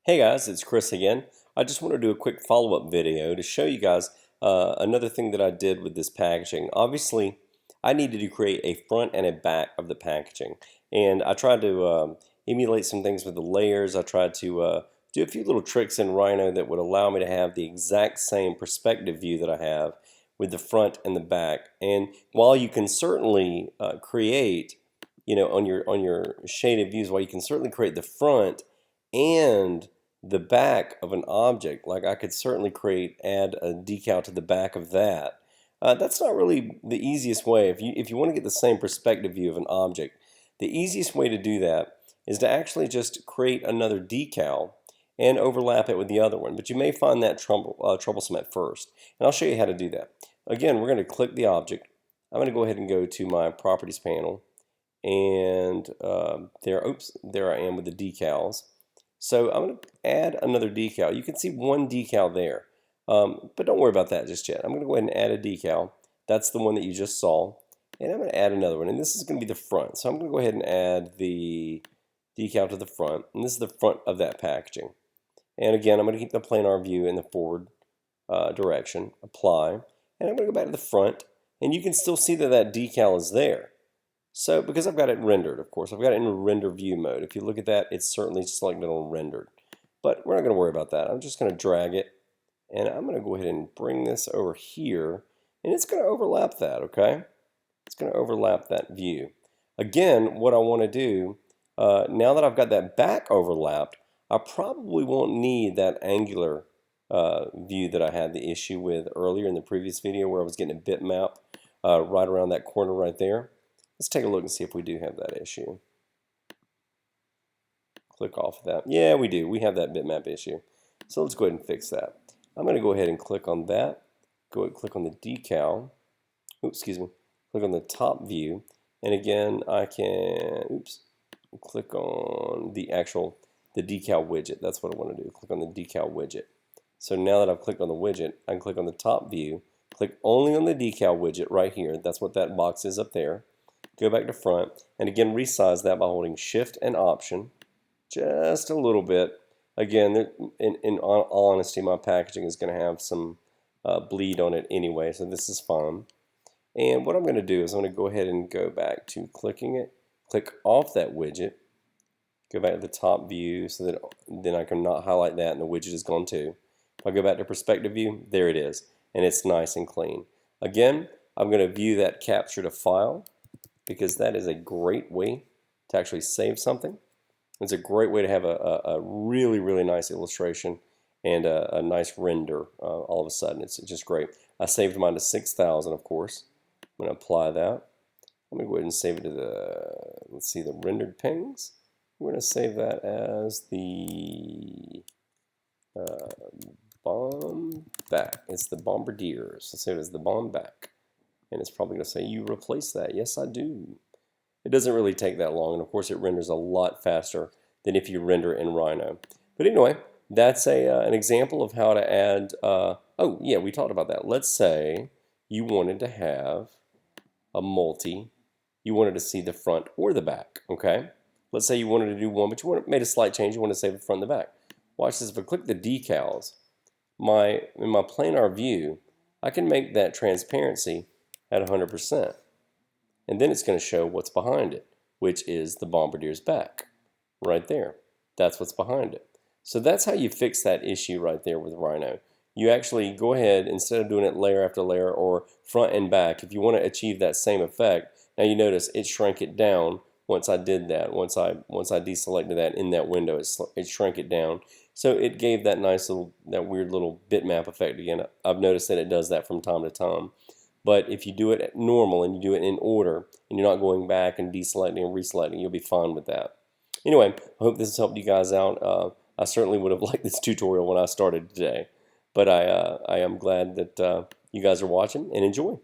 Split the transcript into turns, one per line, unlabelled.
Hey guys, it's Chris again. I just want to do a quick follow-up video to show you guys another thing that I did with this packaging. Obviously, I needed to create a front and a back of the packaging, and I tried to emulate some things with the layers. I tried to do a few little tricks in Rhino that would allow me to have the exact same perspective view that I have with the front and the back. And while you can certainly create, on your shaded views, while you can certainly create the front and the back of an object, like I could certainly add a decal to the back of that. That's not really the easiest way. If you want to get the same perspective view of an object, the easiest way to do that is to actually just create another decal and overlap it with the other one. But you may find that troublesome at first, and I'll show you how to do that. Again, we're going to click the object. I'm going to go ahead and go to my properties panel, and there I am with the decals. So I'm going to add another decal. You can see one decal there, but don't worry about that just yet. I'm going to go ahead and add a decal. That's the one that you just saw. And I'm going to add another one, and this is going to be the front. So I'm going to go ahead and add the decal to the front, and this is the front of that packaging. And again, I'm going to keep the planar view in the forward direction, apply, and I'm going to go back to the front, and you can still see that that decal is there. So, because I've got it rendered, of course, I've got it in render view mode. If you look at that, it's certainly selected on rendered. But we're not going to worry about that. I'm just going to drag it, and I'm going to go ahead and bring this over here, and it's going to overlap that, okay? It's going to overlap that view. Again, what I want to do, now that I've got that back overlapped, I probably won't need that angular view that I had the issue with earlier in the previous video where I was getting a bitmap right around that corner right there. Let's take a look and see if we do have that issue. Click off of that. Yeah, we do. We have that bitmap issue. So let's go ahead and fix that. I'm going to go ahead and click on that. Go ahead and click on the decal. Oops, excuse me. Click on the top view. And again, I can, click on the decal widget. That's what I want to do. Click on the decal widget. So now that I've clicked on the widget, I can click on the top view. Click only on the decal widget right here. That's what that box is up there. Go back to front, and again resize that by holding Shift and Option just a little bit. Again, in all honesty, my packaging is going to have some bleed on it anyway, so this is fine. And what I'm going to do is I'm going to go ahead and go back to clicking it, click off that widget, go back to the top view so that then I can not highlight that and the widget is gone too. If I go back to perspective view, there it is, and it's nice and clean. Again, I'm going to view that capture to file, because that is a great way to actually save something. It's a great way to have a really, really nice illustration and a nice render all of a sudden. It's just great. I saved mine to 6,000, of course. I'm going to apply that. I'm going to go ahead and save it to let's see, the rendered pings. We're going to save that as the bomb back. It's the bombardiers. Let's save it as the bomb back. And it's probably going to say, you replace that. Yes, I do. It doesn't really take that long. And of course, it renders a lot faster than if you render in Rhino. But anyway, that's an example of how to add, oh, yeah, we talked about that. Let's say you wanted to have a multi. You wanted to see the front or the back, okay? Let's say you wanted to do one, but you made a slight change. You want to save the front and the back. Watch this. If I click the decals, in my planar view, I can make that transparency at 100%. And then it's going to show what's behind it, which is the bombardier's back right there. That's what's behind it. So that's how you fix that issue right there with Rhino. You actually go ahead, instead of doing it layer after layer or front and back, if you want to achieve that same effect, now you notice it shrank it down once I did that. Once I deselected that in that window, it shrank it down. So it gave that nice little, that weird little bitmap effect again. I've noticed that it does that from time to time. But if you do it normal and you do it in order and you're not going back and deselecting and reselecting, you'll be fine with that. Anyway, I hope this has helped you guys out. I certainly would have liked this tutorial when I started today. But I am glad that you guys are watching and enjoy.